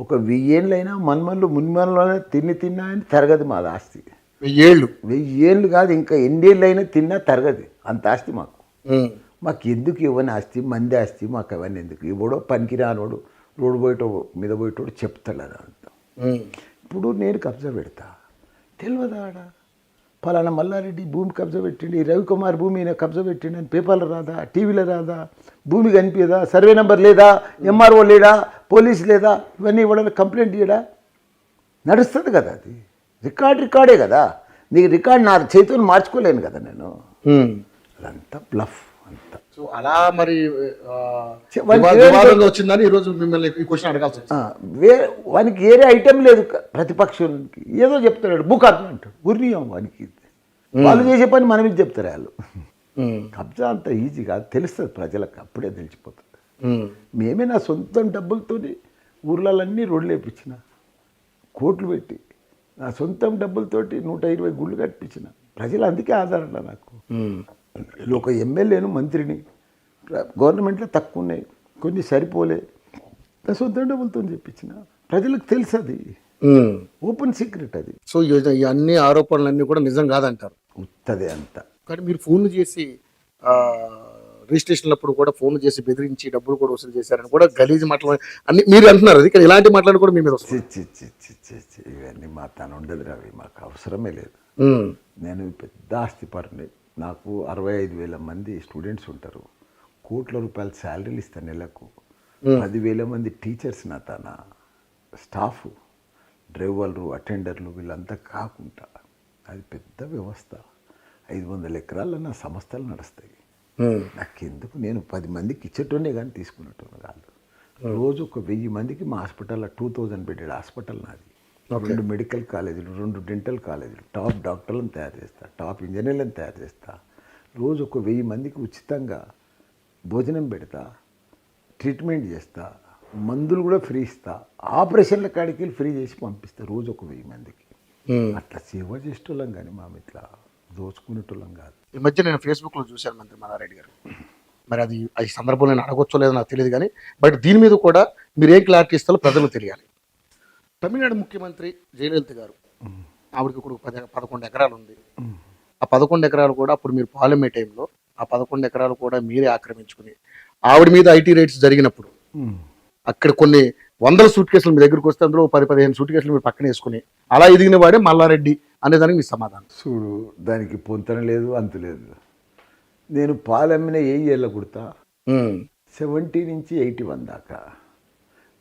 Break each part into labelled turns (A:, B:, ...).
A: ఒక 1000 ఏళ్ళైనా మన్మన్లు మున్మన్లోనే తిన్నా అని తరగదు మాది ఆస్తి.
B: 1000 ఏళ్ళు
A: 1000 ఏళ్ళు కాదు, ఇంకా ఎన్నేళ్ళైనా తిన్నా తరగదు అంత ఆస్తి మాకు. మాకు ఎందుకు ఇవ్వని ఆస్తి, మంది ఆస్తి మాకు అవన్నీ ఎందుకు? ఇవ్వడో పనికి రానోడు రోడ్డు పోయేటో మీద పోయేటోడు చెప్తలేదు అంత. ఇప్పుడు నేను కబ్జా పెడతా, తెలియదా ఆడ పలానా మల్లారెడ్డి భూమి కబ్జా పెట్టిండి, రవికుమార్ భూమి కబ్జా పెట్టిండి అని పేపర్లో రాదా, టీవీలో రాదా? భూమి కనిపించదా? సర్వే నెంబర్ లేదా? ఎంఆర్ఓ లేడా? పోలీస్ లేదా? ఇవన్నీ ఇవ్వడానికి కంప్లైంట్ ఇవ్వడా? నడుస్తుంది కదా, అది రికార్డే కదా. నీకు రికార్డ్ నా చేతులు మార్చుకోలేను కదా నేను. అదంతా బ్లఫ్ అంతా.
B: సో అలా మరి వివాదంగా వచ్చిందని ఈరోజు మిమ్మల్ని ఈ క్వశ్చన్ అడగాల్సి వచ్చింది.
A: వానికి వేరే ఐటెం లేదు ప్రతిపక్షానికి. ఏదో చెప్తాడు బుకార్లు అంటాడు, గుర్రియం వానికి. వాళ్ళు చేసే పని మనం ఇది చెప్తారు వాళ్ళు. కబ్జా అంత ఈజీ కాదు, తెలుస్తుంది ప్రజలకు, అప్పుడే తెలిసిపోతుంది. మేమే నా సొంతం డబ్బులతో ఊర్లన్నీ రోడ్లు వేయించిన, కోట్లు పెట్టి నా సొంతం డబ్బులతోటి 120 గుళ్ళు కట్టించిన. ప్రజలు అందుకే ఆధారణ నాకు. ఒక ఎమ్మెల్యేను మంత్రిని గవర్నమెంట్లో తక్కువ ఉన్నాయి, కొన్ని సరిపోలే, నా సొంత డబ్బులతో చెప్పించిన. ప్రజలకు తెలుసు, అది ఓపెన్ సీక్రెట్ అది.
B: సో ఈ అన్ని ఆరోపణలన్నీ కూడా నిజం కాదంటారు.
A: ఉత్తదే అంతా.
B: కానీ మీరు ఫోన్లు చేసి రిజిస్ట్రేషన్లప్పుడు కూడా ఫోన్లు చేసి బెదిరించి డబ్బులు కూడా వసూలు చేశారని కూడా గలీజ్ మాటలు అన్ని మీరు అంటున్నారు. అది కానీ ఇలాంటి మాటలు కూడా మీ మీద
A: ఇవన్నీ మా తను ఉండదు రవి, మాకు అవసరమే లేదు. నేను పెద్ద ఆస్తిపరుని. నాకు 65,000 మంది స్టూడెంట్స్ ఉంటారు, కోట్ల రూపాయల శాలరీలు ఇస్తాను నెలకు. 10,000 మంది టీచర్స్ నా తన స్టాఫ్, డ్రైవర్లు, అటెండర్లు, వీళ్ళంతా కాకుండా అది పెద్ద వ్యవస్థ. 500 ఎకరాల్లో నా సంస్థలు నడుస్తాయి. నాకెందుకు? నేను 10 మందికి ఇచ్చేటోనే కానీ తీసుకునేటోను కాదు. రోజు ఒక 1000 మందికి మా హాస్పిటల్లో 2000 బెడెడ్ హాస్పిటల్ నాది. 2 మెడికల్ కాలేజీలు, 2 డెంటల్ కాలేజీలు, టాప్ డాక్టర్లను తయారు చేస్తా, టాప్ ఇంజనీర్లను తయారు చేస్తా. రోజు ఒక 1000 మందికి ఉచితంగా భోజనం పెడతా, ట్రీట్మెంట్ చేస్తా, మందులు కూడా ఫ్రీ ఇస్తా, ఆపరేషన్ల కాడికి వెళ్ళి ఫ్రీ చేసి పంపిస్తా రోజు ఒక 1000 మందికి. అట్లా సేవ చేసేటోళ్ళం కానీ మేము ఇట్లా దోచుకునేటోళ్ళం కాదు.
B: ఈ మధ్య నేను ఫేస్బుక్లో చూశాను మంత్రి మల్లారెడ్డి గారు. మరి అది ఈ సందర్భంలో నేను అడగొచ్చో లేదో నాకు తెలియదు, కానీ బట్ దీని మీద కూడా మీరు ఏం క్లారిటీ ఇస్తారో ప్రజలకు తెలియాలి. తమిళనాడు ముఖ్యమంత్రి జయలలిత గారు, ఆవిడకి ఇప్పుడు 11 ఎకరాలు ఉంది. ఆ 11 ఎకరాలు కూడా అప్పుడు మీరు పార్లమెంట్ టైంలో ఆ 11 ఎకరాలు కూడా మీరే ఆక్రమించుకుని, ఆవిడ మీద ఐటీ రైట్స్ జరిగినప్పుడు అక్కడ కొన్ని వందల సూట్ కేసులు మీ దగ్గరికి వస్తే అందులో 10-15 సూట్ కేసులు మీరు పక్కన వేసుకుని అలా ఎదిగిన వాడే మల్లారెడ్డి అనేదానికి మీ సమాధానం.
A: చూడు, దానికి పొంతన లేదు, అంతు లేదు. నేను పాలమ్మిన ఏ ఏళ్ళ కుడతా 70 నుంచి 81 దాకా.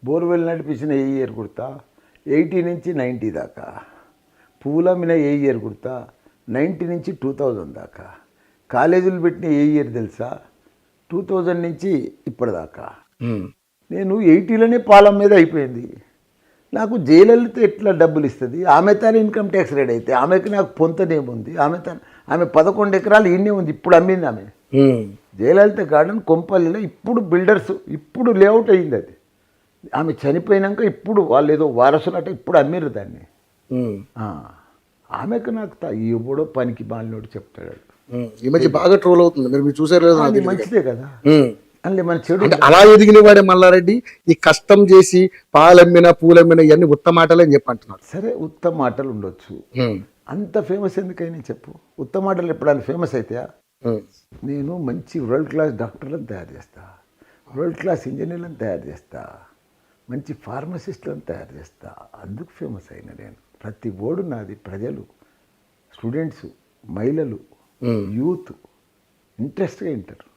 A: బోర్వెల్ నడిపించిన ఏ ఇయర్ కుడతా 80 నుంచి 90 దాకా. పూలమ్మిన ఏ ఇయర్ కుడతా 90 నుంచి 2000 దాకా. కాలేజీలు పెట్టిన ఏ ఇయర్ తెలుసా? 2000 నుంచి ఇప్పటిదాకా. నేను 80లోనే పాలం మీద అయిపోయింది. నాకు జయలలిత ఎట్లా డబ్బులు ఇస్తుంది? ఆమె తన ఇన్కమ్ ట్యాక్స్ రేట్ అయితే ఆమెకి నాకు పొంతనేముంది? ఆమె 11 ఎకరాలు ఈయనే ఉంది, ఇప్పుడు అమ్మింది ఆమె. జయలలిత గార్డెన్ కొంపల్లిలో ఇప్పుడు బిల్డర్స్, ఇప్పుడు లేఅవుట్ అయింది అది. ఆమె చనిపోయినాక ఇప్పుడు వాళ్ళు ఏదో వారసులట ఇప్పుడు అమ్మిర్రు దాన్ని. ఆమెకు నాకు ఎప్పుడో పనికి బాలినోడు చెప్తాడు.
B: ఈ మధ్య బాగా ట్రోల్ అవుతుంది, మీరు చూసారు లేదా?
A: అది మంచిదే కదా, అందులో మన చెడు.
B: అలా ఎదిగిన వాడే మల్లారెడ్డి ఈ కష్టం చేసి పాలమ్మిన పూలమ్మిన ఇవన్నీ ఉత్తమ మాటలే అని చెప్పి అంటున్నారు.
A: సరే, ఉత్తమ మాటలు ఉండొచ్చు, అంత ఫేమస్ ఎందుకైనా చెప్పు. ఉత్తమ మాటలు ఎప్పుడైనా ఫేమస్ అయితే నేను మంచి వరల్డ్ క్లాస్ డాక్టర్లను తయారు చేస్తా, వరల్డ్ క్లాస్ ఇంజనీర్లను తయారు చేస్తా, మంచి ఫార్మసిస్టులను తయారు చేస్తా. అందుకు ఫేమస్ అయిన నేను. ప్రతి ఓడు నాది ప్రజలు, స్టూడెంట్స్, మహిళలు, యూత్ ఇంట్రెస్ట్గా వింటారు.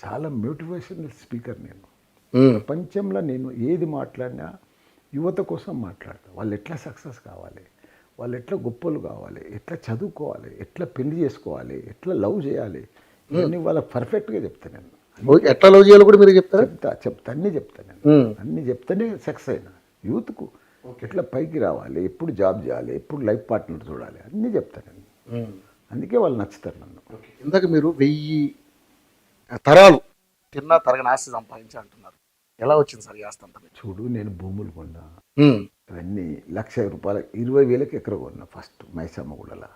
A: చాలా మోటివేషనల్ స్పీకర్ నేను. ప్రపంచంలో నేను ఏది మాట్లాడినా యువత కోసం మాట్లాడతా. వాళ్ళు ఎట్లా సక్సెస్ కావాలి, వాళ్ళు ఎట్లా గొప్పలు కావాలి, ఎట్లా చదువుకోవాలి, ఎట్లా పెళ్లి చేసుకోవాలి, ఎట్లా లవ్ చేయాలి, ఇవన్నీ వాళ్ళకి పర్ఫెక్ట్గా చెప్తాను నేను.
B: ఎట్లా లవ్ చేయాలో కూడా మీరు చెప్తారా?
A: చెప్తా అన్నీ చెప్తాను నేను. అన్నీ చెప్తానే సక్సెస్ అయినా. యూత్కు ఎట్లా పైకి రావాలి, ఎప్పుడు జాబ్ చేయాలి, ఎప్పుడు లైఫ్ పార్ట్నర్ చూడాలి, అన్నీ చెప్తాను నేను. అందుకే వాళ్ళు నచ్చుతారు నన్ను.
B: ఇందాక మీరు 1000 తరాలు తిన్నా తరగని ఆస్తి సంపాదించి అంటున్నారు. ఎలా వచ్చింది సార్ ఈ ఆస్తి అంతా?
A: చూడు, నేను భూములు కొన్నా, అవన్నీ ₹1,00,000 20,000కి ఎకరం కొన్నా. ఫస్ట్ మైసమ్మగూడలో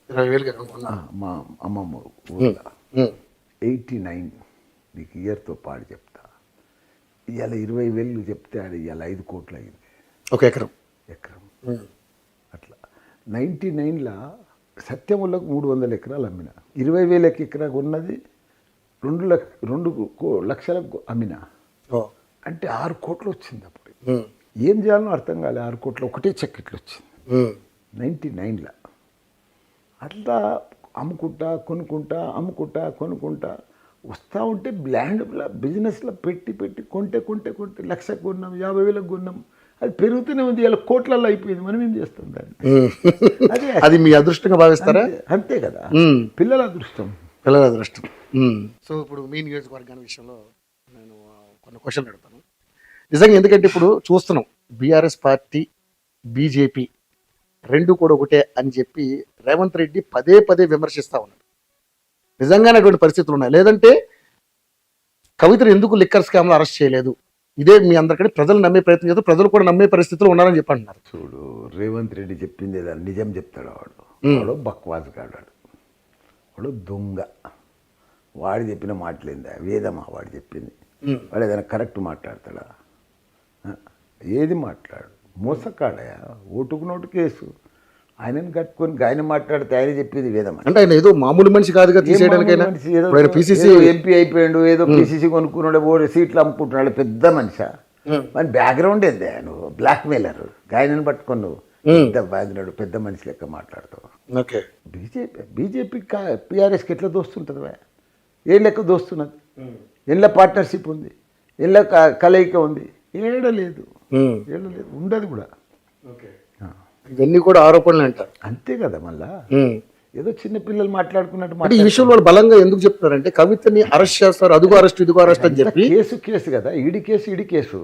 B: 20,000కి ఎకరం కొన్నా.
A: మా అమ్మమ్మ ఊళ్ళో 89 నీకు ఇయర్తో పాటు చెప్తా. ఇవాళ 20,000 చెప్తే అది ఇవాళ 5 కోట్లు అయింది.
B: ఒక ఎకరం.
A: ఎకరం అట్లా 99లా సత్యములకు 300 ఎకరాలు అమ్మిన, 20,000 ఎకరా ఉన్నది 2 లక్షలకు అమ్మిన.
B: ఓ.
A: అంటే 6 కోట్లు వచ్చింది అప్పుడు. ఏం చేయాలనో అర్థం కాలే, 6 కోట్లు ఒకటే చెక్ ఇట్లా వచ్చింది 99లా. అట్లా అమ్ముకుంటా కొనుక్కుంటా వస్తూ ఉంటే ల్యాండ్లో బిజినెస్లో పెట్టి కొంటే లక్షకు కొన్నాం, 50,000 కొన్నాం. అది పెరుగుతూనే ఉంది, ఇలా కోట్లలో అయిపోయింది. మనం ఏం చేస్తాం దాన్ని? అదే
B: అది మీ అదృష్టంగా భావిస్తారా?
A: అంతే కదా, పిల్లల అదృష్టం.
B: పిల్లల అదృష్టం. సో ఇప్పుడు మీ నియోజకవర్గాన్ని విషయంలో నేను కొన్ని క్వశ్చన్లు అడుగుతాను నిజంగా. ఎందుకంటే ఇప్పుడు చూస్తున్నాం బీఆర్ఎస్ పార్టీ బీజేపీ రెండు కూడా ఒకటే అని చెప్పి రేవంత్ రెడ్డి పదే విమర్శిస్తూ ఉన్నారు. నిజంగానే అటువంటి పరిస్థితులు ఉన్నాయి. లేదంటే కవితను ఎందుకు లిక్కర్ స్కామ్లో అరెస్ట్ చేయలేదు? ఇదే మీ అందరికీ ప్రజలు నమ్మే ప్రయత్నం చేస్తారు, ప్రజలు కూడా నమ్మే పరిస్థితులు ఉన్నారని చెప్పి అంటున్నారు.
A: చూడు, రేవంత్ రెడ్డి చెప్పింది ఏదైనా నిజం చెప్తాడు వాడు బక్వాజ్ కాడు, వాడు దొంగ. వాడు చెప్పిన మాటలేందా వేదమా? వాడు చెప్పింది వాడు ఏదైనా కరెక్ట్ మాట్లాడతాడా? ఏది మాట్లాడు? మోసకాడయా, ఓటుకు నోటు కేసు. ఆయనను కట్టుకొని ఆయన మాట్లాడితే ఆయన చెప్పేది వేదమా?
B: అంటే ఆయన ఏదో మామూలు మనిషి కాదుగా తీసేయడానికైనా. పిసిసి
A: ఎంపీ అయిపోయాడు, ఏదో పిసిసి కొనుక్కున్నాడు, ఓడి సీట్లు అమ్ముకుంటున్నాడు, పెద్ద మనిషి. మన బ్యాక్గ్రౌండ్ ఏంది? నువ్వు బ్లాక్ మెయిలర్, ఆయనను పట్టుకొని నువ్వు పెద్ద బ్యాక్గ్రౌండ్ పెద్ద మనిషి లెక్క మాట్లాడతావు.
B: ఓకే.
A: బీజేపీ పిఆర్ఎస్కి ఎట్లా దోస్తుంటుంది? ఏ లెక్క దోస్తున్నది? ఎల్ల పార్ట్నర్షిప్ ఉంది, ఎల్ల కలయిక ఉంది? ఏడలేదు, ఉండదు కూడా.
B: ఇవన్నీ కూడా ఆరోపణలు అంటారు.
A: అంతే కదా. మళ్ళా ఏదో చిన్న పిల్లలు మాట్లాడుకున్నట్టు
B: అంటే ఈ విషయంలో వాళ్ళు బలంగా ఎందుకు చెప్తున్నారంటే కవితని అరెస్ట్ చేస్తారు, అదుగో అరెస్ట్ ఇదిగో అరెస్ట్ అని చెప్పి.
A: కేసు కదా, ఈడి కేసు.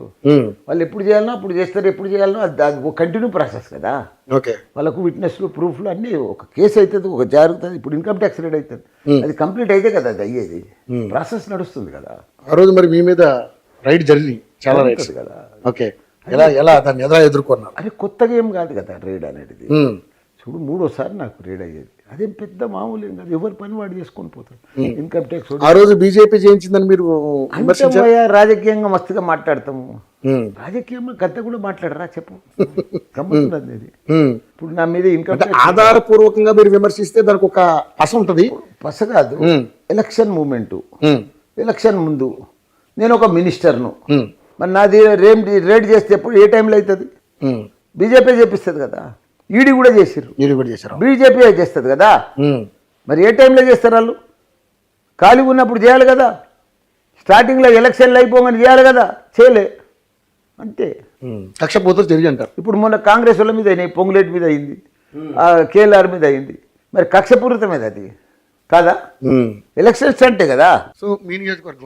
A: వాళ్ళు ఎప్పుడు చేయాలనో అప్పుడు చేస్తారు, ఎప్పుడు చేయాలనో అది కంటిన్యూ ప్రాసెస్ కదా.
B: ఓకే.
A: వాళ్ళకు విట్నెస్లు ప్రూఫ్లు అన్నీ. ఒక కేసు అవుతుంది, ఒక జరుగుతుంది. ఇప్పుడు ఇన్కమ్ ట్యాక్స్ రేట్ అవుతుంది, అది కంప్లీట్ అయితే కదా అది అయ్యేది. ప్రాసెస్ నడుస్తుంది కదా.
B: ఆ రోజు మరి మీ మీద రైడ్ జరిగింది, చాలా రైడ్స్ కదా. ఓకే. ఎలా దాన్ని ఎదుర్కొన్నారు?
A: అది కొత్తగా ఏం కాదు కదా రైడ్ అనేది. చూడు, 3వ సారి నాకు రైడ్ అయ్యేది. అదేం పెద్ద మామూలు ఏం కాదు, ఎవరి పని వాడు చేసుకొని పోతారు. ఇన్కమ్ ట్యాక్స్
B: ఆ రోజు బీజేపీ చేయించిందని మీరు
A: రాజకీయంగా మస్తుగా మాట్లాడతాము. రాజకీయంగా గద్ద కూడా మాట్లాడరా చెప్పు, గమ్ముతున్నది ఇది. ఇప్పుడు నా మీద ఇన్కమ్
B: ఆధారపూర్వకంగా మీరు విమర్శిస్తే దానికి ఒక పస ఉంటుంది.
A: పస కాదు, ఎలక్షన్ మూమెంట్. ఎలక్షన్ ముందు నేను ఒక మినిస్టర్ను, మరి నాది రేడ్ చేస్తే ఎప్పుడు ఏ టైంలో అవుతుంది? బీజేపీ చేపిస్తుంది కదా. ఈడీ కూడా చేసారు, బీజేపీ చేస్తుంది కదా. మరి ఏ టైంలో చేస్తారు వాళ్ళు? ఖాళీగా ఉన్నప్పుడు చేయాలి కదా. స్టార్టింగ్లో ఎలక్షన్లు అయిపోగానే చేయాలి కదా, చేయలే. అంతే.
B: కక్షపోతే జరిగి అంటారు.
A: ఇప్పుడు మొన్న కాంగ్రెస్ వాళ్ళ మీద అయినాయి, పొంగులేటి మీద అయింది, కేఎల్ఆర్ మీద అయింది. మరి కక్షపూరితమేది అది కాదా? ఎలక్షన్స్ అంటే కదా.
B: సో మీ నియోజకవర్గం